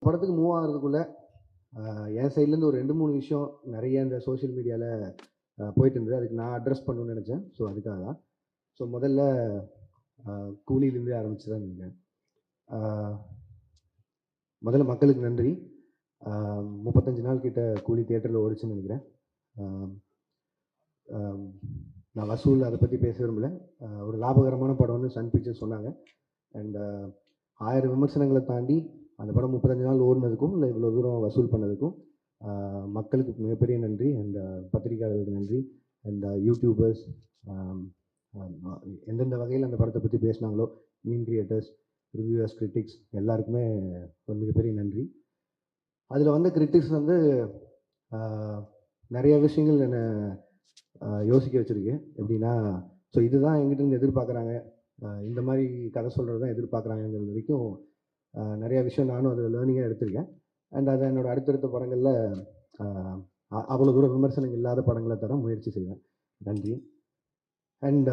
படத்துக்கு மூவ் ஆகிறதுக்குள்ள என் சைட்லேருந்து ஒரு 2, 3 விஷயம் நிறைய இந்த சோஷியல் மீடியாவில் போயிட்டு இருந்தது. அதுக்கு நான் அட்ரஸ் பண்ணணும்னு நினச்சேன். ஸோ அதுக்காக தான். ஸோ முதல்ல கூலியிலேருந்தே ஆரம்பிச்சு தான் நீங்கள் முதல்ல மக்களுக்கு நன்றி. 35 நாள் கிட்ட கூலி தியேட்டரில் ஓடிச்சுன்னு நினைக்கிறேன். நான் வசூல் அதை பற்றி பேச விரும்பல. ஒரு லாபகரமான படம்னு சன் பிக்சர்ஸ் சொன்னாங்க. அண்ட் 1000 விமர்சனங்களை தாண்டி அந்த படம் 35 நாள் ஓடினதுக்கும் இல்லை இவ்வளோ தூரம் வசூல் பண்ணதுக்கும் மக்களுக்கு மிகப்பெரிய நன்றி. அண்ட் பத்திரிகையாளர்களுக்கு நன்றி. அண்ட் யூடியூபர்ஸ் எந்தெந்த வகையில் அந்த படத்தை பற்றி பேசினாங்களோ, மீம் கிரியேட்டர்ஸ், ரிவ்யூவர்ஸ், கிரிட்டிக்ஸ் எல்லாருக்குமே ஒரு மிகப்பெரிய நன்றி. அதில் வந்த கிரிட்டிக்ஸ் வந்து நிறைய விஷயங்கள் என்னை யோசிக்க வச்சுருக்கு. எப்படின்னா, ஸோ இதுதான் எங்கிட்ட எதிர்பார்க்குறாங்க, இந்த மாதிரி கதை சொல்கிறது தான் எதிர்பார்க்குறாங்கிறது வரைக்கும் நிறையா விஷயம் நானும் அதில் லேர்னிங்காக எடுத்திருக்கேன். அண்ட் அதை என்னோடய அடுத்தடுத்த படங்களில் அவ்வளோ தூரம் விமர்சனங்கள் இல்லாத படங்களை தர முயற்சி செய்வேன். நன்றி. அண்ட்